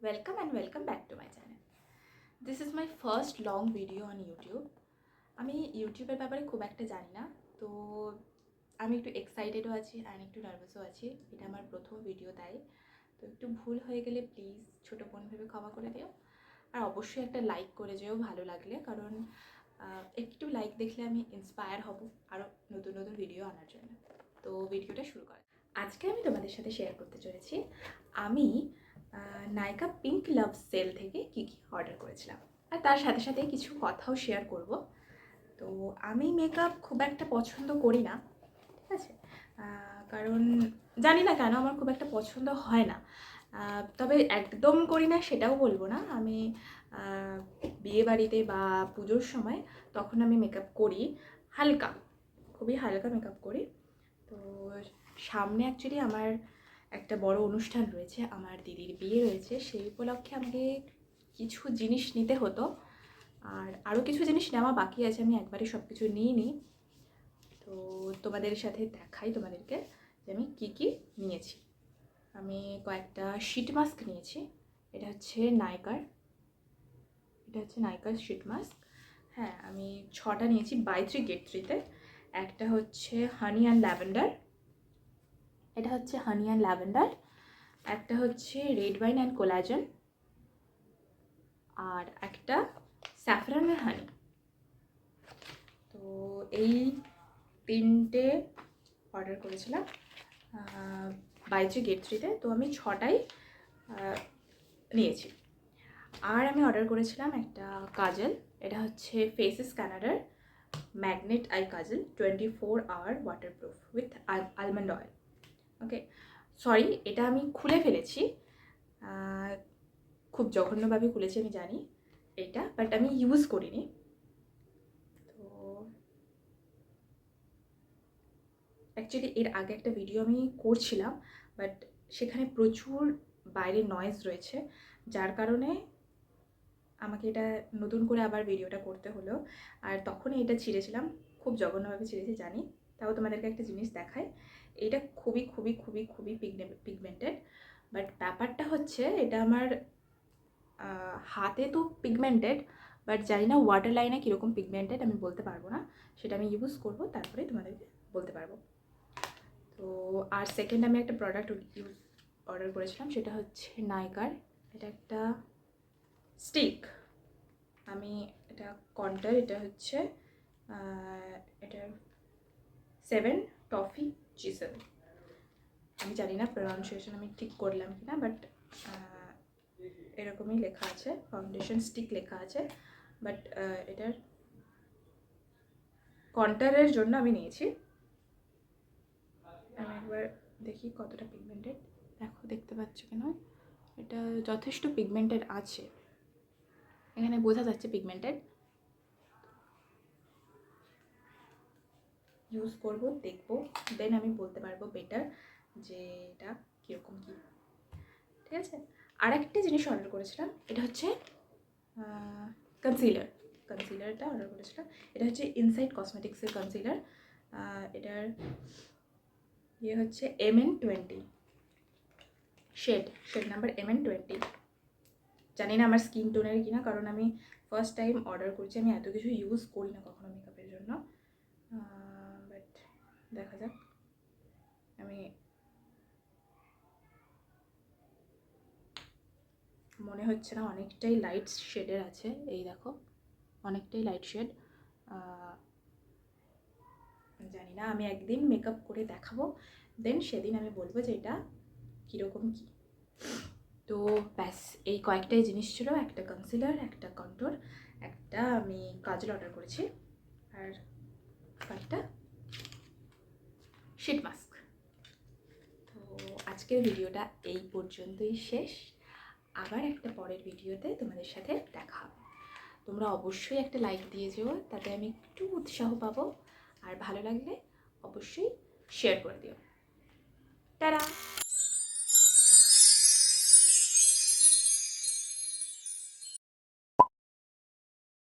welcome back to my channel. This is my first long video on YouTube. আমি ইউটিউবের ব্যাপারে খুব একটা জানি না, তো আমি একটু এক্সাইটেডও আছি আর একটু নার্ভাসও আছি। এটা আমার প্রথম ভিডিও, তাই তো একটু ভুল হয়ে গেলে প্লিজ ছোটো বোন ভেবে ক্ষমা করে দিও। আর অবশ্যই একটা লাইক করে যেও ভালো লাগলে, কারণ একটু লাইক দেখলে আমি ইন্সপায়ার হব আরও নতুন নতুন ভিডিও আনার জন্য। তো ভিডিওটা শুরু করা। আজকে আমি তোমাদের সাথে শেয়ার করতে চলেছি আমি নাইকা পিঙ্ক লাভ সেল থেকে কী কী অর্ডার করেছিলাম, আর তার সাথে সাথে কিছু কথাও শেয়ার করব। তো আমি মেকআপ খুব একটা পছন্দ করি না, ঠিক আছে, কারণ জানি না কেন আমার খুব একটা পছন্দ হয় না। তবে একদম করি না সেটাও বলবো না, আমি বিয়ে বাড়িতে বা পুজোর সময় তখন আমি মেকআপ করি, হালকা, খুবই হালকা মেকআপ করি। তো সামনে অ্যাকচুয়ালি আমার একটা বড় অনুষ্ঠান রয়েছে, আমার দিদির বিয়ে রয়েছে, সেই উপলক্ষে আমাকে কিছু জিনিস নিতে হতো, আর আরও কিছু জিনিস নেওয়া বাকি আছে, আমি একবারে সব কিছু নিইনি। তো তোমাদের সাথে দেখাই তোমাদেরকে যে আমি কী কী নিয়েছি। আমি কয়েকটা শিট মাস্ক নিয়েছি, এটা হচ্ছে নাইকার শিট মাস্ক। হ্যাঁ, আমি 6টা নিয়েছি, বাই 3 গেট 3-তে। একটা হচ্ছে হানি অ্যান্ড ল্যাভেন্ডার, এটা হচ্ছে হানি অ্যান্ড ল্যাভেন্ডার। একটা হচ্ছে রেড ওয়াইন অ্যান্ড কোলাজেন, আর একটা স্যাফরান অ্যান্ড হানি। তো এই 3টে অর্ডার করেছিলাম বাই 3 গেট 3-তে। তো আমি 6টাই নিয়েছি। আর আমি অর্ডার করেছিলাম একটা কাজল, এটা হচ্ছে ফেসেস কানাডার magnet eye kajal, 24 hour waterproof with almond oil. Okay, sorry, এটা আমি খুলে ফেলেছি, খুব জঘন্যভাবে খুলেছি আমি জানি এটা, বাট আমি ইউজ করিনি। তো অ্যাকচুয়ালি এর আগে একটা ভিডিও আমি করছিলাম, বাট সেখানে প্রচুর বাইরে নয়েজ রয়েছে, যার কারণে আমাকে এটা নতুন করে আবার ভিডিওটা করতে হলো। আর তখনই এটা ছিঁড়েছিলাম, খুব জঘন্যভাবে ছিঁড়েছি জানি, তাও তোমাদেরকে একটা জিনিস দেখাই। এটা খুবই খুবই খুবই খুবই পিগমেন্টেড, বাট ব্যাপারটা হচ্ছে এটা আমার হাতে তো পিগমেন্টেড, বাট জানি না ওয়াটার লাইনে কীরকম পিগমেন্টেড আমি বলতে পারবো না, সেটা আমি ইউজ করবো তারপরে তোমাদেরকে বলতে পারবো। তো আর সেকেন্ড আমি একটা প্রোডাক্ট অর্ডার করেছিলাম, সেটা হচ্ছে নাইকার, এটা একটা স্টিক। আমি এটা কন্টার, এটা হচ্ছে এটার 7 টফি চিজেল। আমি জানি না প্রনাউন্সিয়েশন আমি ঠিক করলাম কি না, বাট এরকমই লেখা আছে, ফাউন্ডেশন স্টিক লেখা আছে, বাট এটার কন্টারের জন্য আমি নিয়েছি। আমি একবার দেখি কতটা পিগমেন্টেড, দেখো দেখতে পাচ্ছ কেন, এটা যথেষ্ট পিগমেন্টেড আছে, এখানে বোঝা যাচ্ছে পিগমেন্টেড। ইউজ করব, দেখবো, দেন আমি বলতে পারবো বেটার যে এটা কীরকম কী, ঠিক আছে। আর একটা জিনিস অর্ডার করেছিলাম, এটা হচ্ছে কনসিলারটা অর্ডার করেছিলাম, এটা হচ্ছে ইনসাইড কসমেটিক্সের কনসিলার। এটার ইয়ে হচ্ছে MN20 শেড নাম্বার MN20। জানি না আমার স্কিন টোনের কিনা, কারণ আমি ফার্স্ট টাইম অর্ডার করছি, আমি এত কিছু ইউজ করি না কখনো মেকআপের জন্য, বাট দেখা যাক। আমি মনে হচ্ছে না, অনেকটাই লাইট শেডের আছে, এই দেখো অনেকটাই লাইট শেড। জানি না, আমি একদিন মেকআপ করে দেখাবো, দেন সেদিন আমি বলবো যে এটা কীরকম কী। তো ব্যাস, এই কয়েকটাই জিনিস ছিল, একটা কনসিলার, একটা কন্ট্রোর, একটা আমি কাজল অর্ডার করেছি, আর কয়েকটা শিট মাস্ক। তো আজকের ভিডিওটা এই পর্যন্তই শেষ, আবার একটা পরের ভিডিওতে তোমাদের সাথে দেখা হবে। তোমরা অবশ্যই একটা লাইক দিয়ে যেও, তাতে আমি একটু উৎসাহ পাবো, আর ভালো লাগলে অবশ্যই শেয়ার করে দিও। টাটা।